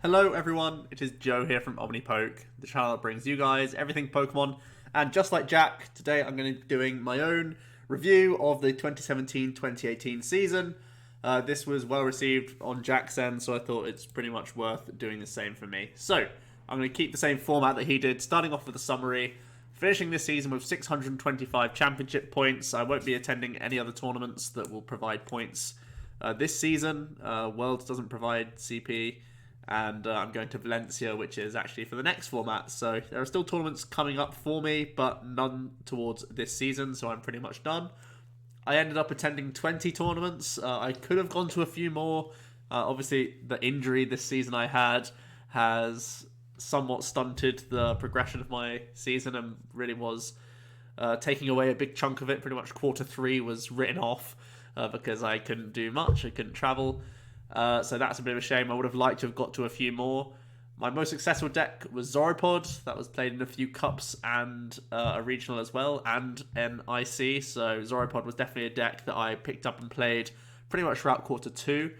Hello everyone, it is Joe here from OmniPoke, the channel that brings you guys everything Pokemon. And just like Jack, today I'm going to be doing my own review of the 2017-2018 season. This was well received on Jack's end, so I thought it's pretty much worth doing the same for me. So, I'm going to keep the same format that he did, starting off with a summary, finishing this season with 625 championship points. I won't be attending any other tournaments that will provide points this season. Worlds doesn't provide CP, and I'm going to Valencia, which is actually for the next format. So there are still tournaments coming up for me, but none towards this season, so I'm pretty much done. I ended up attending 20 tournaments. I could have gone to a few more. Obviously, the injury this season I had has somewhat stunted the progression of my season and really was taking away a big chunk of it. Pretty much quarter three was written off because I couldn't do much. I couldn't travel. So that's a bit of a shame. I would have liked to have got to a few more. My most successful deck was Zoropod. That was played in a few cups and a regional as well, and an IC. So Zoropod was definitely a deck that I picked up and played pretty much throughout quarter two.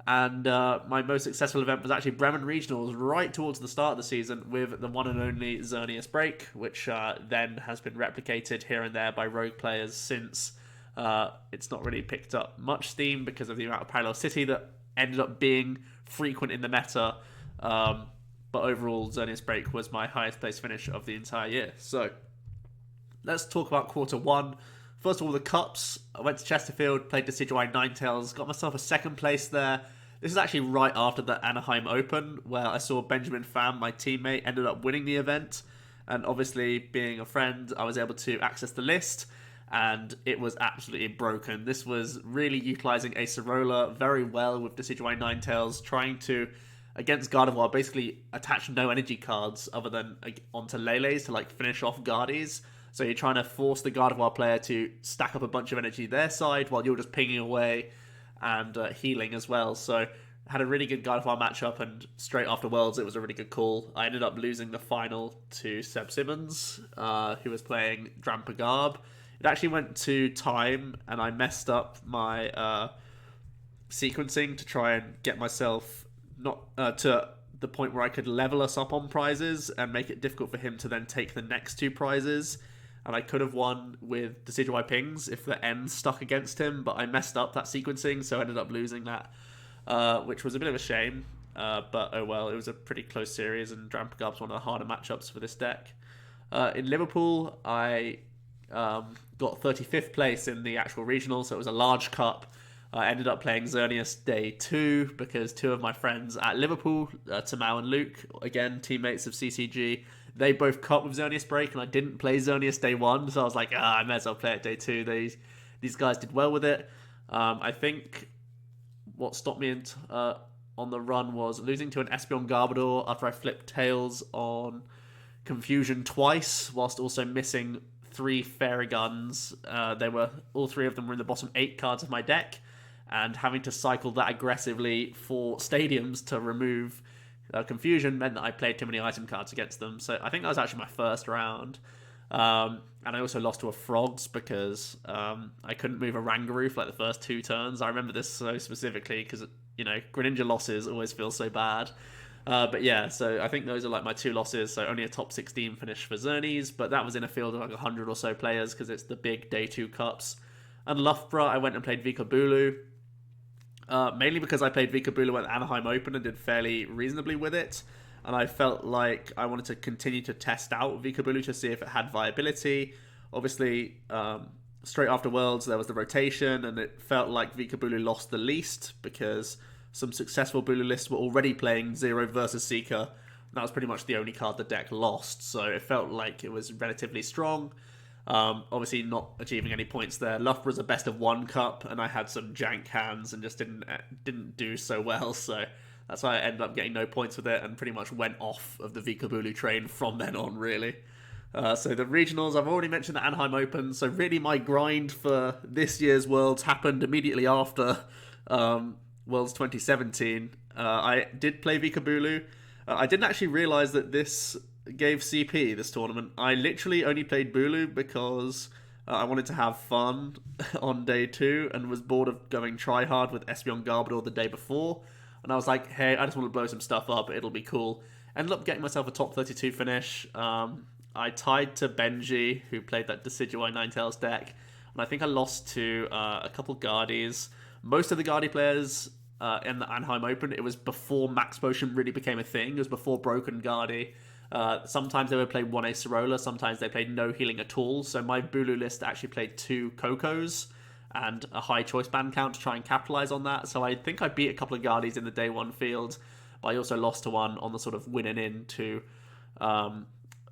And my most successful event was actually Bremen Regionals right towards the start of the season with the one and only Xerneas Break, which then has been replicated here and there by rogue players since. It's not really picked up much steam because of the amount of Parallel City that ended up being frequent in the meta. But overall, Xerneas Break was my highest place finish of the entire year. So, let's talk about quarter one. First of all, the Cups. I went to Chesterfield, played Decidueye Ninetales, got myself a second place there. This is actually right after the Anaheim Open, where I saw Benjamin Pham, my teammate, ended up winning the event. And obviously, being a friend, I was able to access the list, and it was absolutely broken. This was really utilising a Sorola very well with Decidueye Ninetales, trying to, against Gardevoir, basically attach no energy cards other than onto Lele's to finish off Guardies. So you're trying to force the Gardevoir player to stack up a bunch of energy their side while you're just pinging away and healing as well. So had a really good Gardevoir matchup, and straight after Worlds it was a really good call. I ended up losing the final to Seb Simmons, who was playing Drampagab. It actually went to time, and I messed up my sequencing to try and get myself not to the point where I could level us up on prizes and make it difficult for him to then take the next two prizes. And I could have won with Decidueye Pings if the N stuck against him, but I messed up that sequencing, so I ended up losing that, which was a bit of a shame. But oh well, it was a pretty close series, and Drampagab's one of the harder matchups for this deck. In Liverpool, I got 35th place in the actual regional, so it was a large cup. I ended up playing Xerneas day 2 because two of my friends at Liverpool, Tamau and Luke, again, teammates of CCG, they both cut with Xerneas Break, and I didn't play Xerneas day 1, so I was like, I may as well play it day 2. These guys did well with it. I think what stopped me on the run was losing to an Espeon Garbodor after I flipped Tails on Confusion twice, whilst also missing 3 Fairy Guns. All 3 of them were in the bottom 8 cards of my deck, and having to cycle that aggressively for stadiums to remove Confusion meant that I played too many item cards against them. So I think that was actually my first round. And I also lost to a Frogs because I couldn't move a Rangaroo for the first 2 turns. I remember this so specifically because, Greninja losses always feel so bad. But yeah, so I think those are my 2 losses. So only a top 16 finish for Xerneas, but that was in a field of 100 or so players because it's the big day 2 cups. And Loughborough, I went and played Vikabulu. Mainly because I played Vikabulu at Anaheim Open and did fairly reasonably with it. And I felt like I wanted to continue to test out Vikabulu to see if it had viability. Obviously, straight after Worlds, there was the rotation, and it felt like Vikabulu lost the least because some successful Bulu lists were already playing Zero versus Seeker. That was pretty much the only card the deck lost, so it felt like it was relatively strong. Obviously not achieving any points there. Loughborough's a best of 1 cup, and I had some jank hands and just didn't do so well, so that's why I ended up getting no points with it and pretty much went off of the Vikabulu train from then on, really. So the regionals, I've already mentioned the Anaheim Open, so really my grind for this year's Worlds happened immediately after Worlds 2017. I did play Vikabulu. I didn't actually realise that this gave CP, this tournament. I literally only played Bulu because I wanted to have fun on day 2 and was bored of going try-hard with Espeon Garbodor the day before. And I was like, hey, I just want to blow some stuff up. It'll be cool. Ended up getting myself a top 32 finish. I tied to Benji, who played that Decidueye Ninetales deck. And I think I lost to a couple Guardies. Most of the Guardie players in the Anheim Open, it was before Max Potion really became a thing. It was before Broken Guardie. Sometimes they would play 1 Acerola, sometimes they played no healing at all. So my Bulu list actually played 2 Cocos and a high choice ban count to try and capitalize on that. So I think I beat a couple of Guardies in the day 1 field, but I also lost to one on the sort of winning in to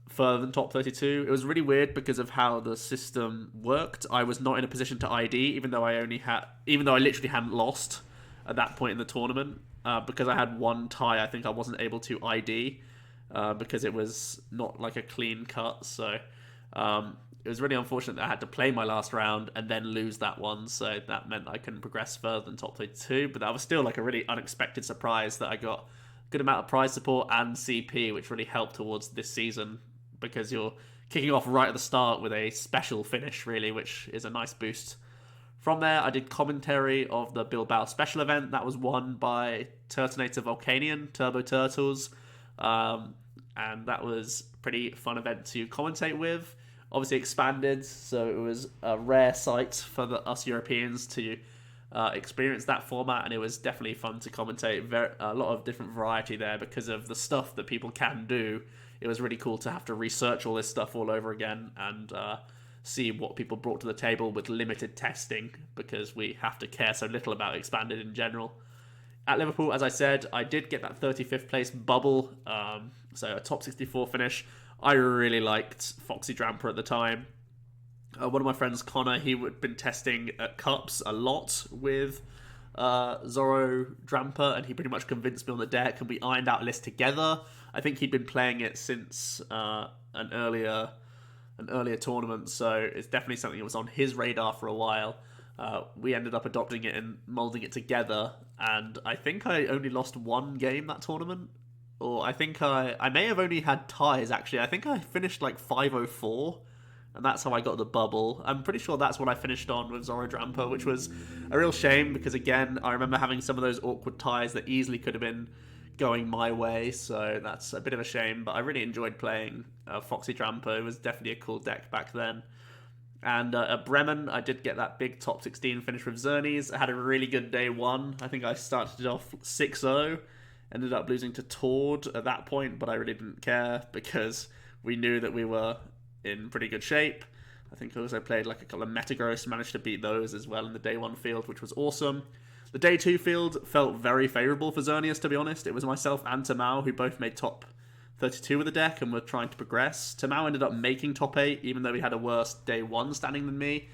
further than top 32. It was really weird because of how the system worked. I was not in a position to ID, even though I literally hadn't lost at that point in the tournament. Because I had one tie, I think I wasn't able to ID because it was not like a clean cut. So it was really unfortunate that I had to play my last round and then lose that one. So that meant I couldn't progress further than top 32. But that was still like a really unexpected surprise that I got a good amount of prize support and CP, which really helped towards this season, because you're kicking off right at the start with a special finish, really, which is a nice boost. From there, I did commentary of the Bilbao special event. That was won by Turtonator Volcanion, Turbo Turtles. And that was a pretty fun event to commentate with. Obviously expanded, so it was a rare sight for us Europeans to experience that format, and it was definitely fun to commentate. A lot of different variety there because of the stuff that people can do. It was really cool to have to research all this stuff all over again and see what people brought to the table with limited testing, because we have to care so little about expanded in general. At Liverpool, as I said, I did get that 35th place bubble, so a top 64 finish. I really liked Foxy Dramper at the time. One of my friends, Connor, he had been testing at Cups a lot with Zoro Dramper, and he pretty much convinced me on the deck, and we ironed out a list together. I think he'd been playing it since an earlier tournament, so it's definitely something that was on his radar for a while. We ended up adopting it and molding it together, and I think I only lost one game that tournament, or I think I may have only had ties, actually. I think I finished like 504, and that's how I got the bubble. I'm pretty sure that's what I finished on with Zoro Dramper, which was a real shame, because again, I remember having some of those awkward ties that easily could have been going my way, so that's a bit of a shame, but I really enjoyed playing Foxy Dramper. It was definitely a cool deck back then. And at Bremen, I did get that big top 16 finish with Xerneas. I had a really good day 1. I think I started it off 6-0, ended up losing to Tord at that point, but I really didn't care because we knew that we were in pretty good shape. I think I also played like a couple of Metagross, managed to beat those as well in the day 1 field, which was awesome. The day 2 field felt very favourable for Xerneas, to be honest. It was myself and Tamao who both made top 32 with the deck and were trying to progress. Tamao ended up making top 8, even though he had a worse day 1 standing than me.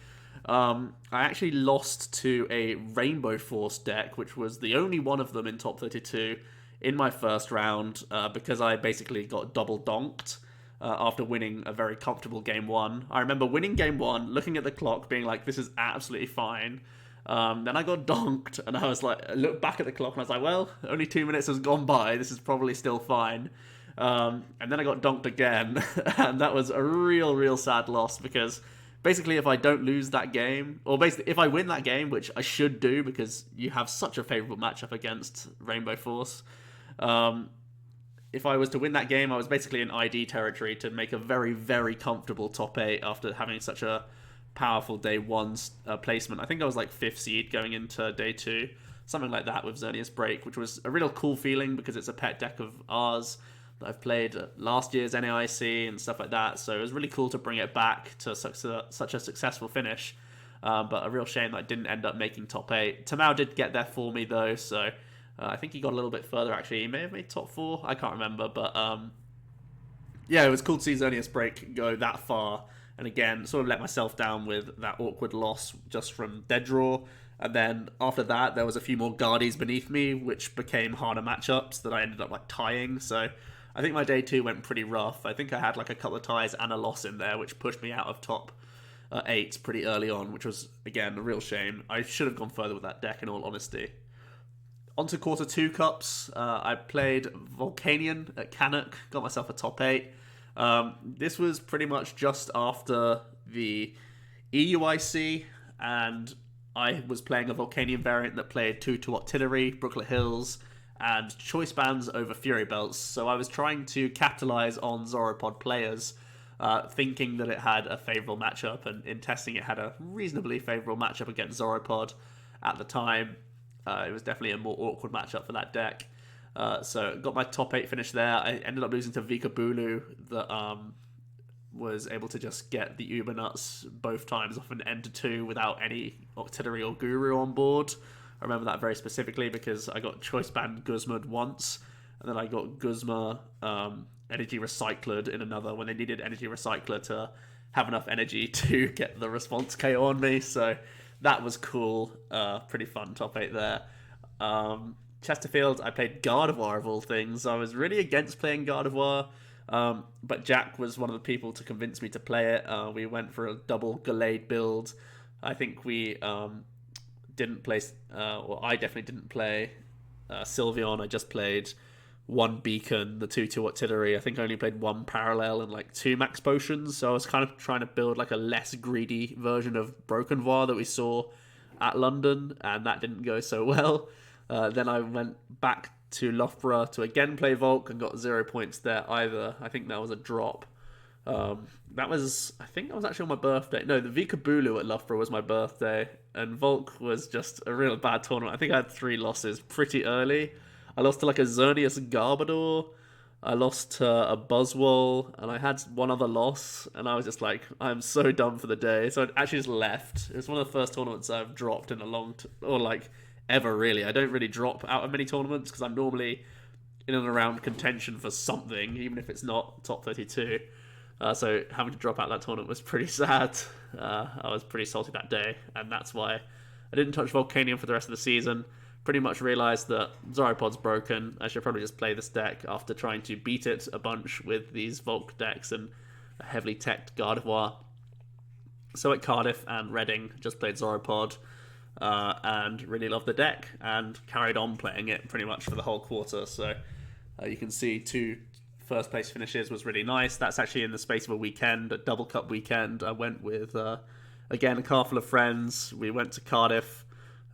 I actually lost to a Rainbow Force deck, which was the only one of them in top 32 in my first round, because I basically got double donked after winning a very comfortable game 1. I remember winning game 1, looking at the clock, being like, this is absolutely fine. Then I got donked, and I was like, I looked back at the clock, and I was like, well, only 2 minutes has gone by, this is probably still fine. And then I got donked again, and that was a real sad loss, because basically if I don't lose that game, or basically if I win that game, which I should do because you have such a favourable matchup against Rainbow Force, if I was to win that game, I was basically in ID territory to make a very comfortable top 8 after having such a powerful day 1 placement. I think I was like 5th seed going into day 2, something like that with Xerneas Break, which was a real cool feeling because it's a pet deck of ours that I've played at last year's NAIC and stuff like that, so it was really cool to bring it back to such a successful finish, but a real shame that I didn't end up making top 8. Tamao did get there for me though, so I think he got a little bit further actually. He may have made top 4, I can't remember, but yeah, it was cool to see Xerneas Break go that far, and again, sort of let myself down with that awkward loss just from dead draw. And then after that, there was a few more Guardies beneath me, which became harder matchups that I ended up like tying. So I think my day 2 went pretty rough. I think I had like a couple of ties and a loss in there, which pushed me out of top 8 pretty early on, which was, again, a real shame. I should have gone further with that deck, in all honesty. On to quarter 2 cups. I played Volcanion at Canuck, got myself a top 8. This was pretty much just after the EUIC, and I was playing a Volcanion variant that played 2 to Artillery, Brooklet Hills, and choice bands over Fury Belts. So I was trying to capitalize on Zoropod players, thinking that it had a favorable matchup, and in testing it had a reasonably favorable matchup against Zoropod at the time. It was definitely a more awkward matchup for that deck. So got my top 8 finish there. I ended up losing to Vika Bulu, that was able to just get the Uber Nuts both times off an end to 2 without any Octillery or Guru on board. I remember that very specifically because I got Choice Band Guzma'd once, and then I got Guzma Energy Recycled in another when they needed Energy Recycler to have enough energy to get the response KO on me. So that was cool. Pretty fun top 8 there. Chesterfield, I played Gardevoir of all things. I was really against playing Gardevoir, but Jack was one of the people to convince me to play it. We went for a double Gallade build. I think we didn't play, or I definitely didn't play Sylveon. I just played one Beacon, the 2/2 Artillery. I think I only played one Parallel and like 2 Max Potions. So I was kind of trying to build like a less greedy version of Broken Var that we saw at London, and that didn't go so well. Then I went back to Loughborough to again play Volk and got 0 points there either. I think that was a drop. I think that was actually on my birthday. No, the Vika Bulu at Loughborough was my birthday, and Volk was just a real bad tournament. I think I had 3 losses pretty early. I lost to like a Xerneas Garbodor, I lost to a Buzzwole, and I had one other loss, and I was just like, I'm so done for the day. So I actually just left. It was one of the first tournaments I've dropped in a or like ever really. I don't really drop out of many tournaments because I'm normally in and around contention for something, even if it's not top 32. So having to drop out that tournament was pretty sad. I was pretty salty that day, and that's why I didn't touch Volcanion for the rest of the season. Pretty much realised that Zoropod's broken. I should probably just play this deck after trying to beat it a bunch with these Volk decks and a heavily teched Gardevoir. So at Cardiff and Reading, just played Zoropod and really loved the deck and carried on playing it pretty much for the whole quarter. So you can see 2 first place finishes was really nice. That's actually in the space of a weekend, a double cup weekend. I went with, again, a car full of friends. We went to Cardiff.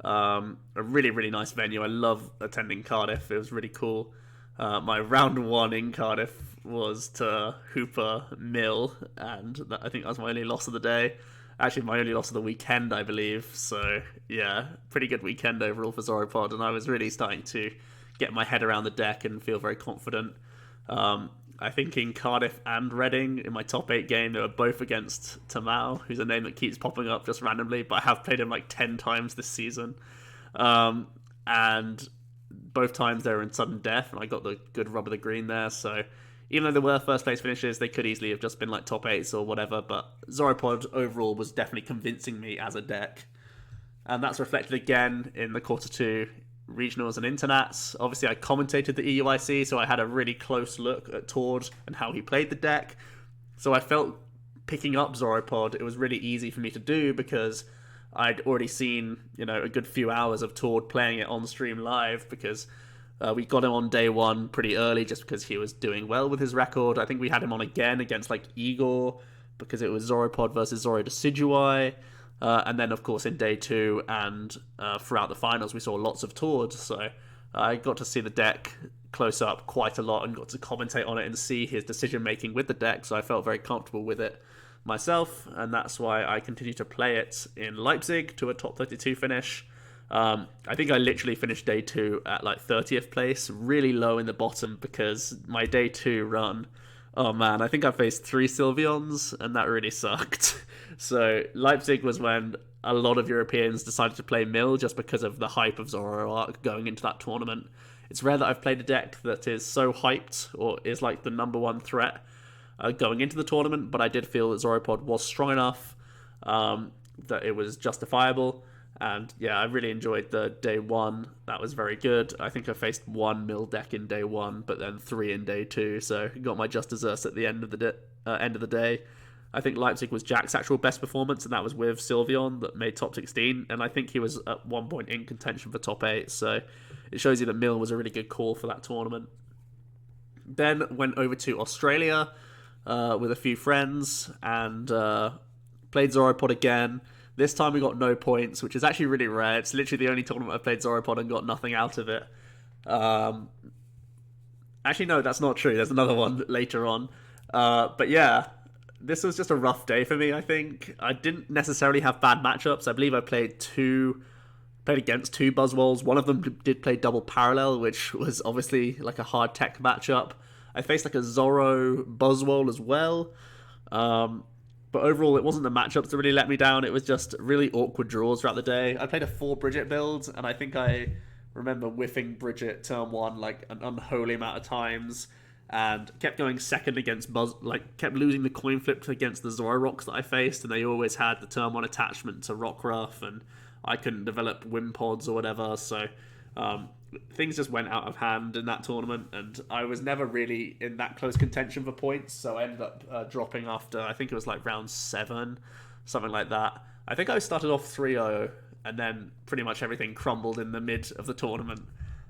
A really, really nice venue. I love attending Cardiff. It was really cool. My round 1 in Cardiff was to Hooper Mill, and I think that was my only loss of the day. Actually, my only loss of the weekend, I believe. So, yeah, pretty good weekend overall for Zoropod, and I was really starting to get my head around the deck and feel very confident. I think in Cardiff and Reading, in my top 8 game, they were both against Tamao, who's a name that keeps popping up just randomly, but I have played him like 10 times this season. And both times they were in sudden death, and I got the good rub of the green there. So even though there were first place finishes, they could easily have just been like top 8s or whatever, but Zoropod overall was definitely convincing me as a deck. And that's reflected again in the quarter 2 regionals and internats. Obviously, I commentated the EUIC, so I had a really close look at Tord and how he played the deck. So I felt picking up Zoropod, it was really easy for me to do because I'd already seen, a good few hours of Tord playing it on stream live because we got him on day 1 pretty early just because he was doing well with his record. I think we had him on again against like Igor because it was Zoropod versus Zoro Decidueye. And then, of course, in day 2 and throughout the finals, we saw lots of Tord. So I got to see the deck close up quite a lot and got to commentate on it and see his decision-making with the deck. So I felt very comfortable with it myself. And that's why I continue to play it in Leipzig to a top 32 finish. I think I literally finished day 2 at like 30th place, really low in the bottom because my day 2 run... Oh man, I think I faced 3 Sylveons, and that really sucked. So Leipzig was when a lot of Europeans decided to play Mill just because of the hype of Zoroark going into that tournament. It's rare that I've played a deck that is so hyped or is like the number 1 threat going into the tournament, but I did feel that Zoropod was strong enough that it was justifiable. And yeah, I really enjoyed the day 1. That was very good. I think I faced 1 Mill deck in day 1, but then 3 in day 2. So got my just desserts at the end of the day. I think Leipzig was Jack's actual best performance, and that was with Sylveon that made top 16. And I think he was at one point in contention for top 8. So it shows you that Mill was a really good call for that tournament. Then went over to Australia with a few friends and played Zoropod again. This time we got no points, which is actually really rare. It's literally the only tournament I've played Zoropod and got nothing out of it. Um, Actually, no, that's not true. There's another one later on. But yeah, this was just a rough day for me, I think. I didn't necessarily have bad matchups. I believe I played against two Buzzwoles. One of them did play double parallel, which was obviously like a hard tech matchup. I faced like a Zorro Buzzwole as well. Um, but overall, it wasn't the matchups that really let me down. It was just really awkward draws throughout the day. I played a 4 Bridget build, and I think I remember whiffing Bridget turn one like an unholy amount of times, and kept going second against Buzz. Like kept losing the coin flip against the Zoroarks that I faced, and they always had the turn one attachment to Rockruff, and I couldn't develop Wimpods or whatever. So things just went out of hand in that tournament, and I was never really in that close contention for points. So I ended up dropping after, I think it was like round 7, something like that. I think I started off 3-0, and then pretty much everything crumbled in the mid of the tournament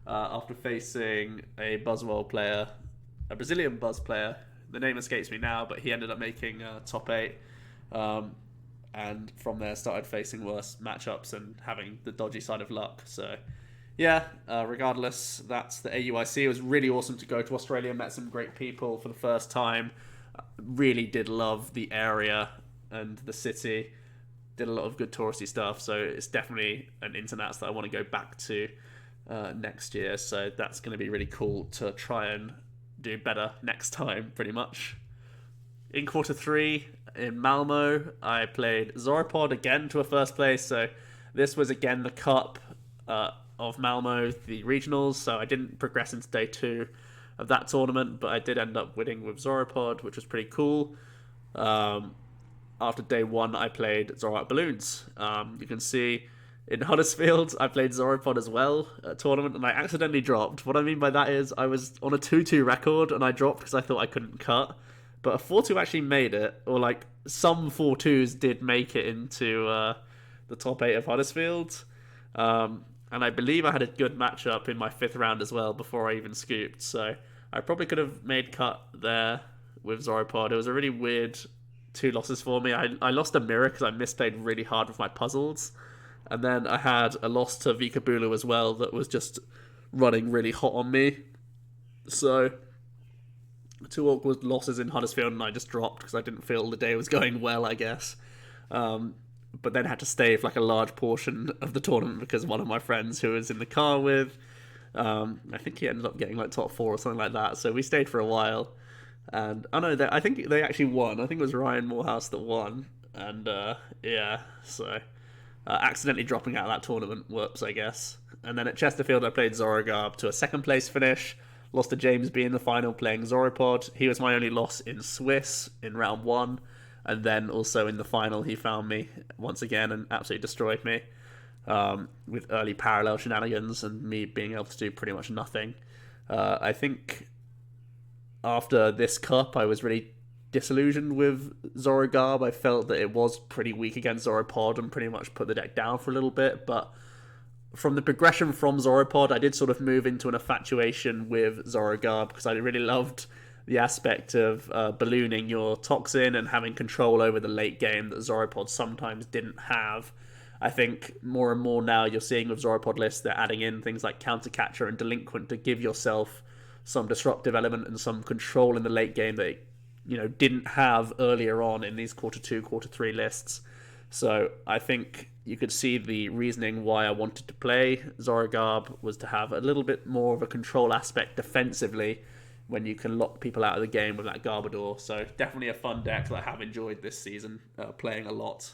after facing a Buzzwole player, a Brazilian Buzz player. The name escapes me now, but he ended up making top 8. And from there started facing worse matchups and having the dodgy side of luck. So yeah, regardless, that's the AUIC. It was really awesome to go to Australia, met some great people for the first time. Really did love the area and the city. Did a lot of good touristy stuff, so it's definitely an internats that I want to go back to next year. So that's going to be really cool to try and do better next time, pretty much. In quarter 3 in Malmo, I played Zoropod again to a first place. So this was again the cup of Malmo, the regionals. So I didn't progress into day 2 of that tournament, but I did end up winning with Zoropod, which was pretty cool. After day 1, I played Zoroark Balloons. You can see in Huddersfield, I played Zoropod as well at a tournament, and I accidentally dropped. What I mean by that is I was on a 2-2 record, and I dropped because I thought I couldn't cut. But a 4-2 actually made it, or like some 4-2s did make it into the top 8 of Huddersfield. And I believe I had a good matchup in my 5th round as well before I even scooped. So I probably could have made cut there with Zoropod. It was a really weird 2 losses for me. I lost a mirror because I misplayed really hard with my puzzles. And then I had a loss to Vikabulu as well that was just running really hot on me. So 2 awkward losses in Huddersfield, and I just dropped because I didn't feel the day was going well, I guess. But then had to stay for like a large portion of the tournament because one of my friends who was in the car with, I think he ended up getting like top 4 or something like that. So we stayed for a while. And I think they actually won. I think it was Ryan Morehouse that won. And yeah, so accidentally dropping out of that tournament. Whoops, I guess. And then at Chesterfield, I played Zorogarb to a 2nd place finish. Lost to James B in the final playing Zoropod. He was my only loss in Swiss in round 1. And then also in the final, he found me once again and absolutely destroyed me with early parallel shenanigans and me being able to do pretty much nothing. I think after this cup, I was really disillusioned with Zorogarb. I felt that it was pretty weak against Zoropod and pretty much put the deck down for a little bit. But from the progression from Zoropod, I did sort of move into an infatuation with Zorogarb because I really loved the aspect of ballooning your Toxin and having control over the late game that Zoropod sometimes didn't have. I think more and more now you're seeing with Zoropod lists, they're adding in things like Countercatcher and Delinquent to give yourself some disruptive element and some control in the late game that didn't have earlier on in these quarter 2, quarter 3 lists. So I think you could see the reasoning why I wanted to play Zorogarb was to have a little bit more of a control aspect defensively when you can lock people out of the game with that Garbodor. So definitely a fun deck that I have enjoyed this season, playing a lot.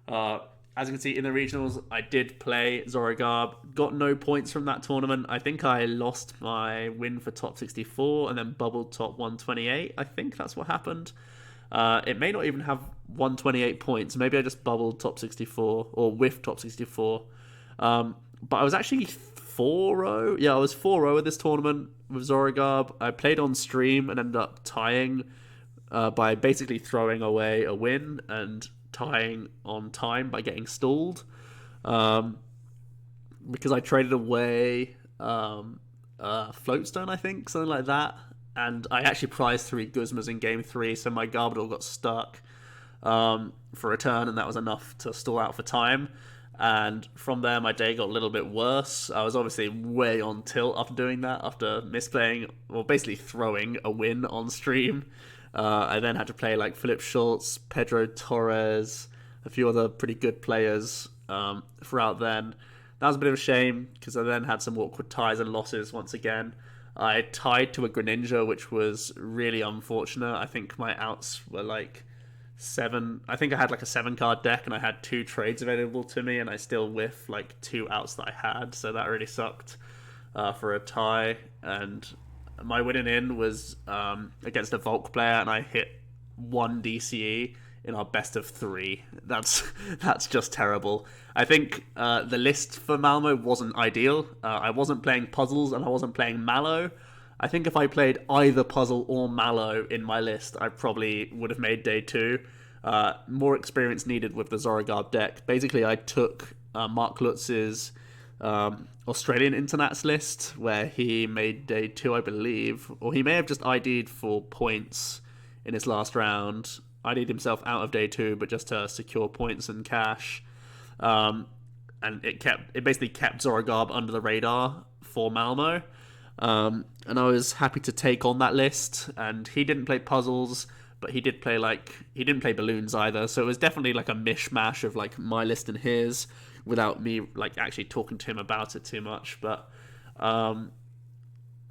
As you can see in the regionals, I did play Zorogarb. Got no points from that tournament. I think I lost my win for top 64 and then bubbled top 128. I think that's what happened. It may not even have 128 points. Maybe I just bubbled top 64 or whiffed top 64. But I was actually 4-0. Yeah, I was 4-0 at this tournament with Zorogarb. I played on stream and ended up tying by basically throwing away a win and tying on time by getting stalled. Because I traded away Floatstone, I think, something like that. And I actually prized 3 Guzmas in game 3, so my Garbodor got stuck for a turn, and that was enough to stall out for time. And from there, my day got a little bit worse. I was obviously way on tilt after doing that, after misplaying, well, basically throwing a win on stream. I then had to play like Philip Schultz, Pedro Torres, a few other pretty good players throughout then. That was a bit of a shame because I then had some awkward ties and losses once again. I tied to a Greninja, which was really unfortunate. I think my outs were like 7. I think I had like a 7-card deck and I had 2 trades available to me, and I still whiffed like 2 outs that I had, so that really sucked for a tie. And my winning in was against a Volk player, and I hit 1 DCE in our best of 3. That's just terrible. I think the list for Malmo wasn't ideal. I wasn't playing puzzles and I wasn't playing Mallow. I think if I played either puzzle or Mallow in my list, I probably would have made day 2. More experience needed with the Zorogard deck. Basically, I took Mark Lutz's Australian Internats list, where he made day 2, I believe, or he may have just ID'd for points in his last round. ID'd himself out of day 2, but just to secure points and cash. And it basically kept Zorogarb under the radar for Malmo. And I was happy to take on that list. And he didn't play puzzles, but he didn't play balloons either. So it was definitely like a mishmash of like my list and his, without me like actually talking to him about it too much. But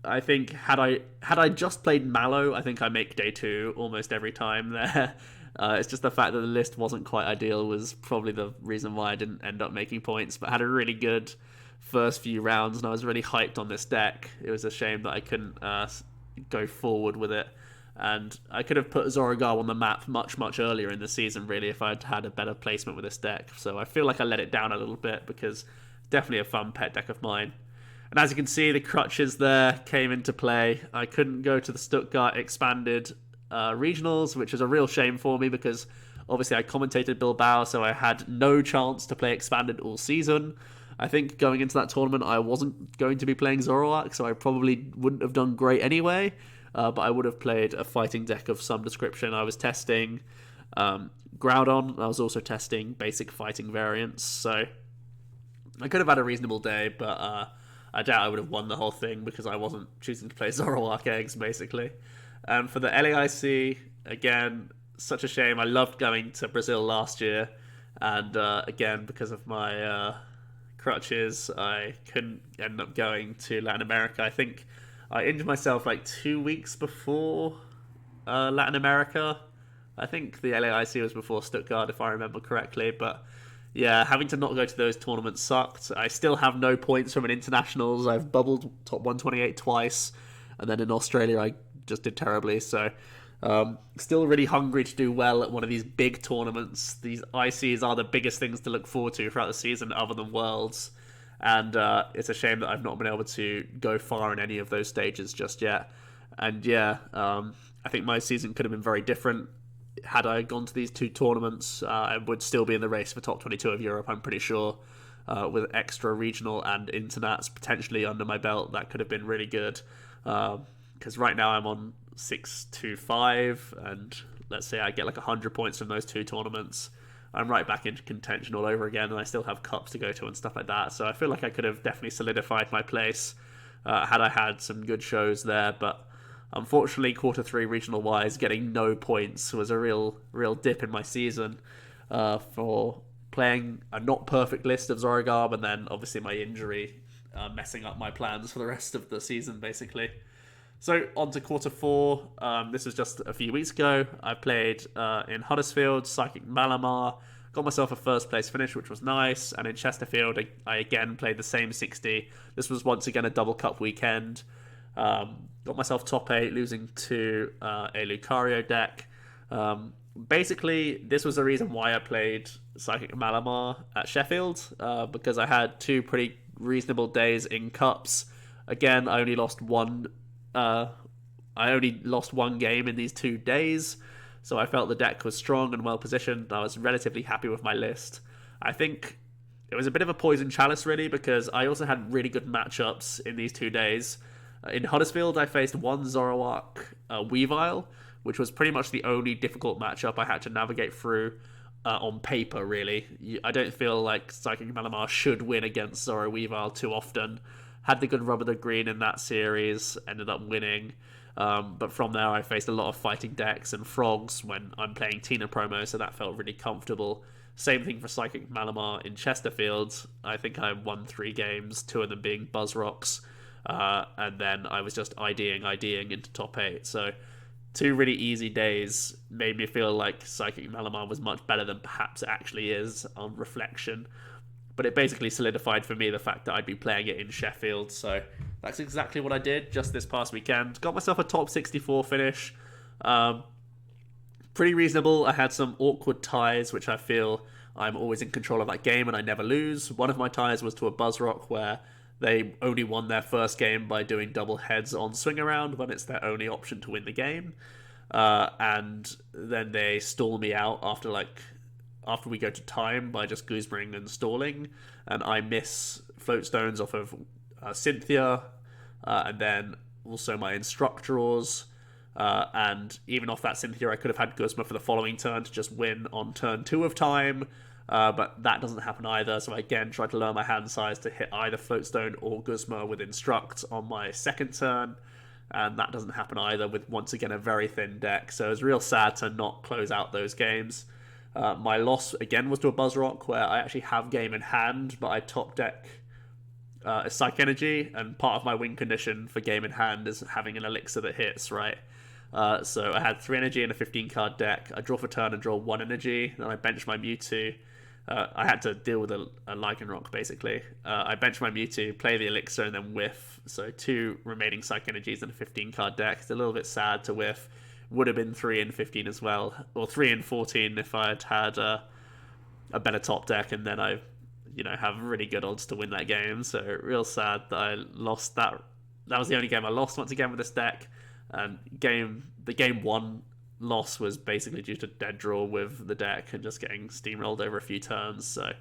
I think had I just played Mallow, I think I make day 2 almost every time there. It's just the fact that the list wasn't quite ideal was probably the reason why I didn't end up making points, but had a really good first few rounds, and I was really hyped on this deck. It was a shame that I couldn't go forward with it, and I could have put Zorogarb on the map much, much earlier in the season, really, if I'd had a better placement with this deck. So I feel like I let it down a little bit, because it's definitely a fun pet deck of mine. And as you can see, the crutches there came into play. I couldn't go to the Stuttgart expanded regionals, which is a real shame for me, because obviously I commentated Bilbao, so I had no chance to play expanded all season. I think going into that tournament, I wasn't going to be playing Zoroark, so I probably wouldn't have done great anyway, but I would have played a fighting deck of some description. I was testing Groudon, I was also testing basic fighting variants, so I could have had a reasonable day, but I doubt I would have won the whole thing because I wasn't choosing to play Zoroark eggs, basically. For the LAIC, again, such a shame. I loved going to Brazil last year, and again, because of my crutches, I couldn't end up going to Latin America. I think I injured myself like 2 weeks before Latin America. I think the LAIC was before Stuttgart, if I remember correctly, but yeah, having to not go to those tournaments sucked. I still have no points from an internationals. I've bubbled top 128 twice, and then in Australia I just did terribly. So still really hungry to do well at one of these big tournaments. These ICs are the biggest things to look forward to throughout the season other than Worlds, and it's a shame that I've not been able to go far in any of those stages just yet. And yeah, I think my season could have been very different had I gone to these 2 tournaments. I would still be in the race for top 22 of Europe, I'm pretty sure, with extra regional and internats potentially under my belt. That could have been really good, because right now I'm on 625, and let's say I get like 100 points from those 2 tournaments, I'm right back into contention all over again, and I still have cups to go to and stuff like that. So I feel like I could have definitely solidified my place had I had some good shows there. But unfortunately, quarter 3 regional wise, getting no points was a real dip in my season for playing a not perfect list of Zorogarb, and then obviously my injury messing up my plans for the rest of the season, basically. So on to quarter 4. This was just a few weeks ago. I played in Huddersfield, Psychic Malamar, got myself a first place finish, which was nice. And in Chesterfield, I again played the same 60. This was once again a double cup weekend. Got myself top 8, losing to a Lucario deck. Basically, this was the reason why I played Psychic Malamar at Sheffield, because I had 2 pretty reasonable days in cups. Again, I only lost one game in these 2 days, so I felt the deck was strong and well positioned. I was relatively happy with my list. I think it was a bit of a poison chalice, really, because I also had really good matchups in these 2 days. In Huddersfield, I faced one Zoroark Weavile, which was pretty much the only difficult matchup I had to navigate through. on paper, really. I don't feel like Psychic Malamar should win against Zoro Weavile too often. Had the good rub of the green in that series, ended up winning. But from there, I faced a lot of fighting decks and frogs when I'm playing Tina promo, so that felt really comfortable. Same thing for Psychic Malamar in Chesterfield. I think I won 3 games, 2 of them being Buzz Rocks. And then I was just IDing into top 8. So 2 really easy days made me feel like Psychic Malamar was much better than perhaps it actually is on reflection. But it basically solidified for me the fact that I'd be playing it in Sheffield. So that's exactly what I did just this past weekend. Got myself a top 64 finish. Pretty reasonable. I had some awkward ties, which I feel I'm always in control of that game and I never lose. One of my ties was to a Buzzrock where they only won their first game by doing double heads on swing around when it's their only option to win the game. And then they stall me out after we go to time by just goosebering and stalling. And I miss float stones off of Cynthia. And then also my Instructors. And even off that Cynthia, I could have had Guzma for the following turn to just win on turn 2 of time. But that doesn't happen either, so I again tried to lower my hand size to hit either Floatstone or Guzma with Instruct on my second turn, and that doesn't happen either with, once again, a very thin deck, so it was real sad to not close out those games. My loss, again, was to a Buzzrock, where I actually have game in hand, but I top deck a Psych Energy, and part of my win condition for game in hand is having an Elixir that hits, right? So I had 3 energy in a 15-card deck. I draw for turn and draw 1 energy, then I bench my Mewtwo. I had to deal with a Lycanroc, basically. I bench my Mewtwo, play the Elixir, and then whiff. So 2 remaining Psych Energies in a 15-card deck. It's a little bit sad to whiff. Would have been 3 in 15 as well. Or 3 in 14 if I had a better top deck, and then I have really good odds to win that game. So real sad that I lost that. That was the only game I lost once again with this deck. And the game 1 loss was basically due to dead draw with the deck and just getting steamrolled over a few turns. So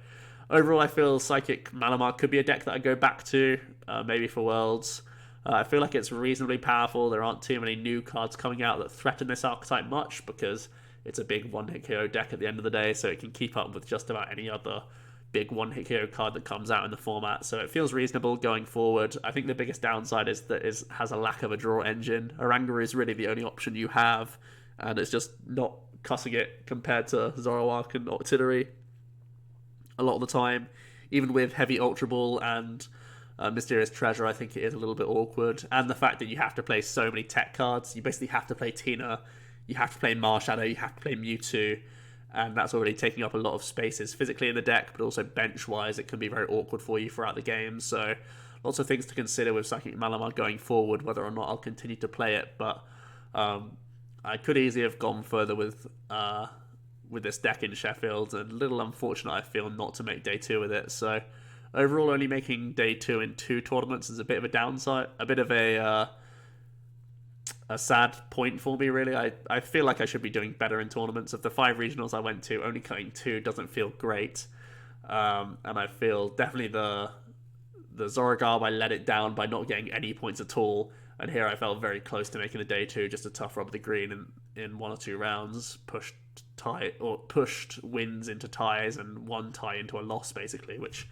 overall, I feel Psychic Malamar could be a deck that I go back to, maybe for Worlds. I feel like it's reasonably powerful. There aren't too many new cards coming out that threaten this archetype much because it's a big one-hit KO deck at the end of the day, so it can keep up with just about any other big one-hit KO card that comes out in the format. So it feels reasonable going forward. I think the biggest downside is that it has a lack of a draw engine. Oranga is really the only option you have, and it's just not cutting it compared to Zoroark and Octillery a lot of the time. Even with Heavy Ultra Ball and Mysterious Treasure, I think it is a little bit awkward. And the fact that you have to play so many tech cards. You basically have to play Tina, you have to play Marshadow, you have to play Mewtwo, and that's already taking up a lot of spaces physically in the deck, but also bench-wise, it can be very awkward for you throughout the game. So lots of things to consider with Psychic Malamar going forward, whether or not I'll continue to play it. But I could easily have gone further with this deck in Sheffield, and a little unfortunate, I feel, not to make day 2 with it. So overall, only making day 2 in 2 tournaments is a bit of a downside, a bit of a sad point for me, really. I feel like I should be doing better in tournaments. Of the 5 regionals I went to, only cutting 2 doesn't feel great. And I feel definitely the Zorogarb, I let it down by not getting any points at all. And here I felt very close to making a day 2, just a tough rub of the green in 1 or 2 rounds. Pushed wins into ties and 1 tie into a loss, basically, which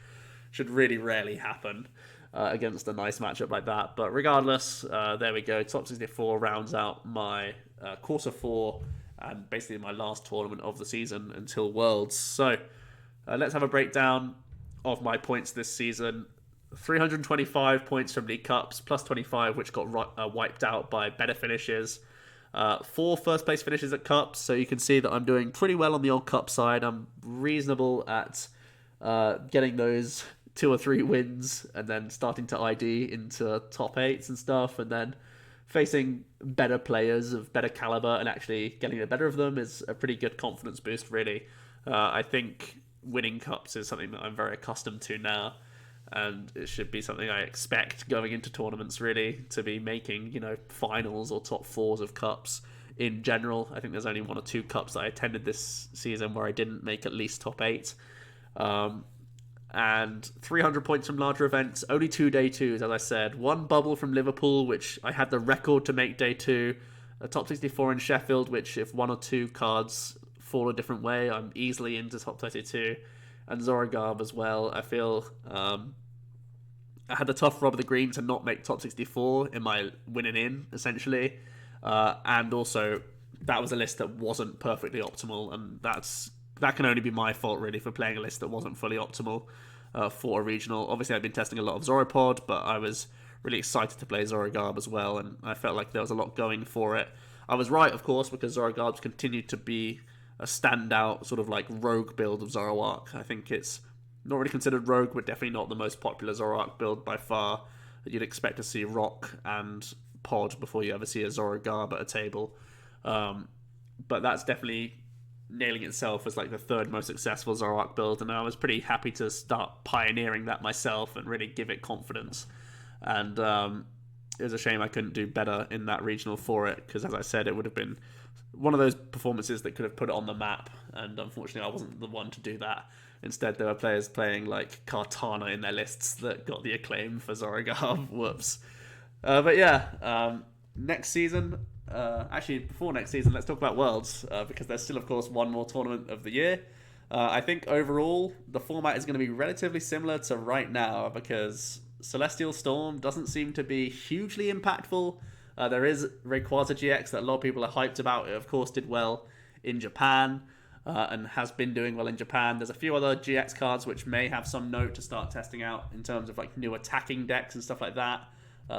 should really rarely happen against a nice matchup like that. But regardless, there we go. Top 64 rounds out my quarter 4 and basically my last tournament of the season until Worlds. So let's have a breakdown of my points this season. 325 points from League Cups, plus 25, which got wiped out by better finishes. 4 first place finishes at Cups, so you can see that I'm doing pretty well on the old Cup side. I'm reasonable at getting those 2 or 3 wins and then starting to ID into top 8s and stuff, and then facing better players of better caliber and actually getting the better of them is a pretty good confidence boost, really. I think winning Cups is something that I'm very accustomed to now, and it should be something I expect going into tournaments, really, to be making, finals or top 4s of Cups in general. I think there's only 1 or 2 Cups that I attended this season where I didn't make at least top 8. And 300 points from larger events, only 2 day 2s, as I said. 1 bubble from Liverpool, which I had the record to make day 2. A top 64 in Sheffield, which if 1 or 2 cards fall a different way. I'm easily into top 32. And Zorogarb as well. I feel I had the tough rub of the green to not make top 64 in my winning in, essentially. And also, that was a list that wasn't perfectly optimal, and that can only be my fault, really, for playing a list that wasn't fully optimal for a regional. Obviously, I've been testing a lot of Zoropod, but I was really excited to play Zorogarb as well, and I felt like there was a lot going for it. I was right, of course, because Zorogarb's continued to be a standout sort of like rogue build of Zoroark. I think it's not really considered rogue, but definitely not the most popular Zoroark build by far. You'd expect to see Rock and Pod before you ever see a Zorogarb at a table. But that's definitely nailing itself as like the third most successful Zoroark build, and I was pretty happy to start pioneering that myself and really give it confidence. And it was a shame I couldn't do better in that regional for it, because as I said, it would have been one of those performances that could have put it on the map, and unfortunately I wasn't the one to do that. Instead, there were players playing like Kartana in their lists that got the acclaim for Zorogarb. Whoops. But yeah, next season, actually before next season, let's talk about Worlds, because there's still, of course, one more tournament of the year. I think overall, the format is going to be relatively similar to right now, because Celestial Storm doesn't seem to be hugely impactful. There is Rayquaza GX that a lot of people are hyped about. It, of course, did well in Japan, and has been doing well in Japan. There's a few other GX cards which may have some note to start testing out in terms of like new attacking decks and stuff like that.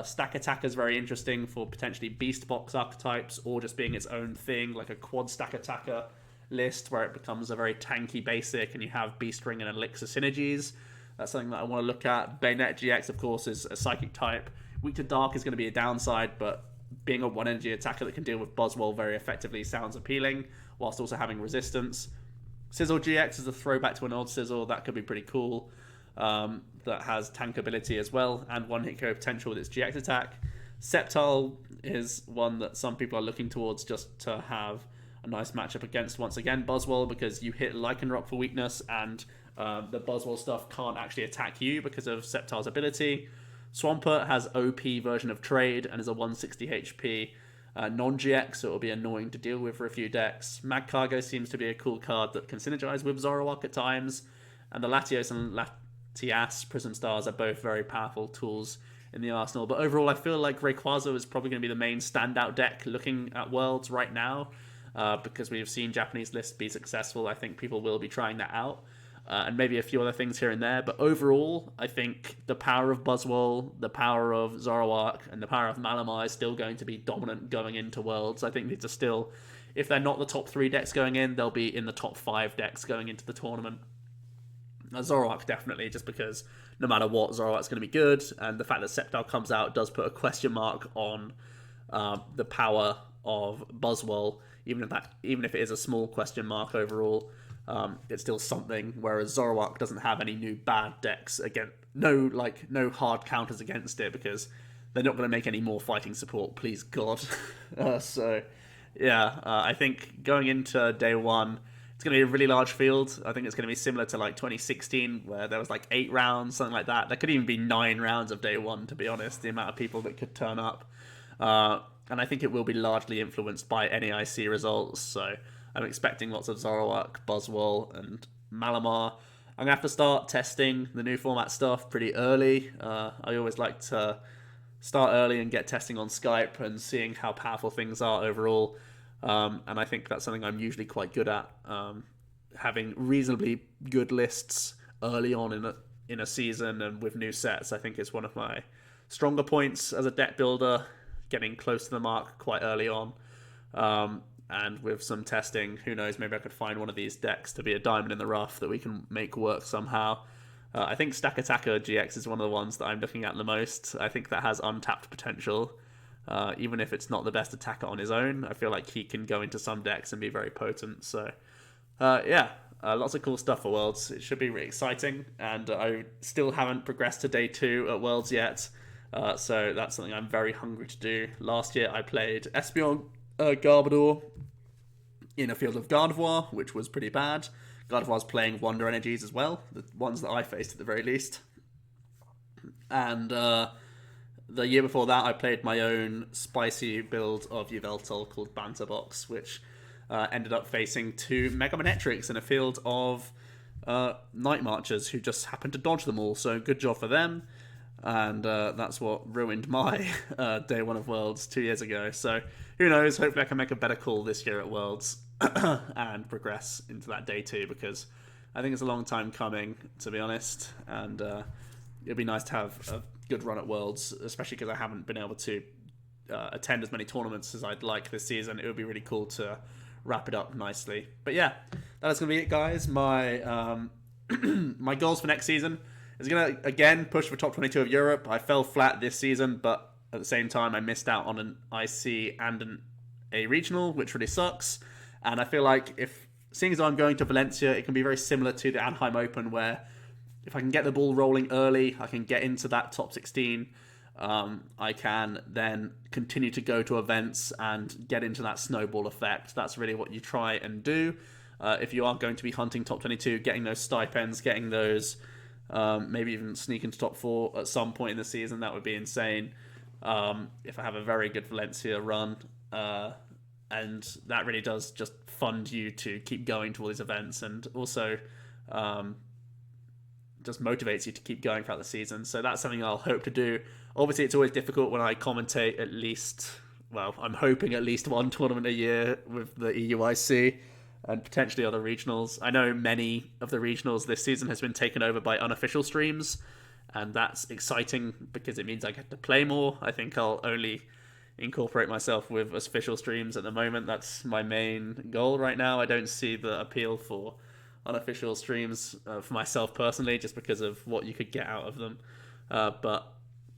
Stack Attacker is very interesting for potentially Beast Box archetypes, or just being its own thing, like a quad Stack Attacker list where it becomes a very tanky basic and you have Beast Ring and Elixir synergies. That's something that I want to look at. Bayonet GX, of course, is a psychic type. Weak to Dark is going to be a downside, but being a one energy attacker that can deal with Buzzwole very effectively sounds appealing, whilst also having resistance. Sizzle GX is a throwback to an old Sizzle. That could be pretty cool. That has tank ability as well, and one hit KO potential with its GX attack. Sceptile is one that some people are looking towards just to have a nice matchup against, once again, Buzzwole, because you hit Lycanroc for weakness, and the Buzzwole stuff can't actually attack you because of Sceptile's ability. Swampert has OP version of Trade and is a 160 HP non-GX, so it'll be annoying to deal with for a few decks. Magcargo seems to be a cool card that can synergize with Zoroark at times, and the Latios and Latias Prism Stars are both very powerful tools in the arsenal. But overall, I feel like Rayquaza is probably going to be the main standout deck looking at Worlds right now, because we've seen Japanese lists be successful. I think people will be trying that out. And maybe a few other things here and there. But overall, I think the power of Buzzwole, the power of Zoroark, and the power of Malamar is still going to be dominant going into Worlds. I think these are still, if they're not the top 3 decks going in, they'll be in the top 5 decks going into the tournament. Zoroark definitely, just because no matter what, Zoroark's going to be good. And the fact that Sceptile comes out does put a question mark on the power of Buzzwole, even if it is a small question mark overall. It's still something, whereas Zoroark doesn't have any new bad decks no hard counters against it, because they're not going to make any more fighting support, please God. I think going into day one, it's going to be a really large field. I think it's going to be similar to like 2016, where there was like 8 rounds, something like that. There could even be 9 rounds of day one, to be honest, the amount of people that could turn up. And I think it will be largely influenced by NAIC results, so I'm expecting lots of Zoroark, Buzzwole, and Malamar. I'm going to have to start testing the new format stuff pretty early. I always like to start early and get testing on Skype and seeing how powerful things are overall. And I think that's something I'm usually quite good at. Having reasonably good lists early on in a season and with new sets, I think is one of my stronger points as a deck builder, getting close to the mark quite early on. And with some testing, who knows, maybe I could find one of these decks to be a diamond in the rough that we can make work somehow. I think Stack Attacker GX is one of the ones that I'm looking at the most. I think that has untapped potential. Even if it's not the best attacker on his own, I feel like he can go into some decks and be very potent. So, lots of cool stuff for Worlds. It should be really exciting. And I still haven't progressed to day 2 at Worlds yet. So that's something I'm very hungry to do. Last year I played Espeon Garbodor in a field of Gardevoir, which was pretty bad. Gardevoir's playing Wonder Energies as well, the ones that I faced at the very least. And the year before that, I played my own spicy build of Yveltal called Banterbox, which ended up facing 2 Mega Manetrics in a field of Night Marchers who just happened to dodge them all. So good job for them. And that's what ruined my day 1 of Worlds 2 years ago. So who knows? Hopefully I can make a better call this year at Worlds and progress into that day 2, because I think it's a long time coming, to be honest. And it'd be nice to have a good run at Worlds, especially because I haven't been able to attend as many tournaments as I'd like this season. It would be really cool to wrap it up nicely. But yeah, that is going to be it, guys. My my goals for next season is going to, again, push for top 22 of Europe. I fell flat this season, but at the same time, I missed out on an IC and an A regional, which really sucks. And I feel like seeing as I'm going to Valencia, it can be very similar to the Anaheim Open, where if I can get the ball rolling early, I can get into that top 16. I can then continue to go to events and get into that snowball effect. That's really what you try and do. If you are going to be hunting top 22, getting those stipends, getting those, maybe even sneak into top 4 at some point in the season, that would be insane. If I have a very good Valencia run, and that really does just fund you to keep going to all these events, and also just motivates you to keep going throughout the season. So that's something I'll hope to do. Obviously, it's always difficult when I commentate at least, well, I'm hoping at least 1 tournament a year with the EUIC and potentially other regionals. I know many of the regionals this season has been taken over by unofficial streams, and that's exciting because it means I get to play more. I think I'll only incorporate myself with official streams at the moment. That's my main goal right now. I don't see the appeal for unofficial streams for myself personally, just because of what you could get out of them. But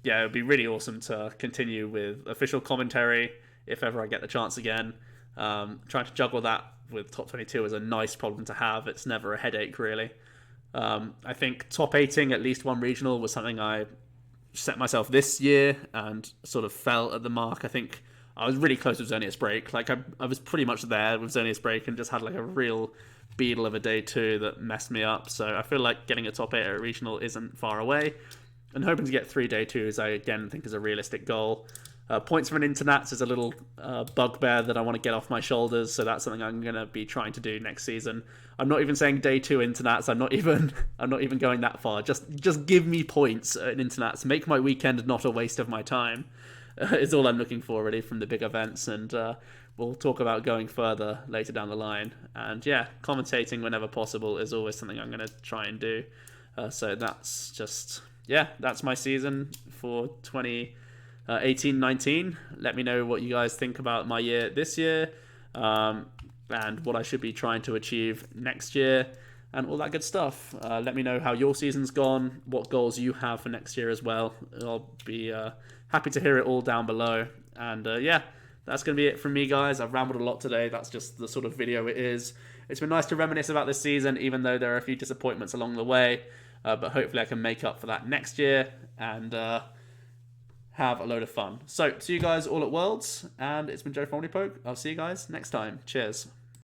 yeah, it would be really awesome to continue with official commentary if ever I get the chance again. Trying to juggle that with top 22 is a nice problem to have. It's never a headache, really. I think top 8ing at least 1 regional was something I set myself this year and sort of fell at the mark. I think I was really close with Xerneas Break. Like I was pretty much there with Xerneas Break and just had like a real beetle of a day 2 that messed me up. So I feel like getting a top 8 at a regional isn't far away. And hoping to get 3 day 2s, I again think is a realistic goal. Points for an Internats is a little bugbear that I want to get off my shoulders, so that's something I'm going to be trying to do next season. I'm not even saying day 2 Internats. I'm not even going that far. Just give me points in Internats. Make my weekend not a waste of my time. Is all I'm looking for, really, from the big events, and we'll talk about going further later down the line. And yeah, commentating whenever possible is always something I'm going to try and do. So that's just, yeah, that's my season for 2018-19. Let me know what you guys think about my year this year, and what I should be trying to achieve next year, and all that good stuff. Let me know how your season's gone, what goals you have for next year as well. I'll be happy to hear it all down below. And yeah, that's going to be it from me, guys. I've rambled a lot today. That's just the sort of video it is. It's been nice to reminisce about this season, even though there are a few disappointments along the way. But hopefully I can make up for that next year and have a load of fun. So, see you guys all at Worlds, and it's been Joe from OmniPoke. I'll see you guys next time. Cheers.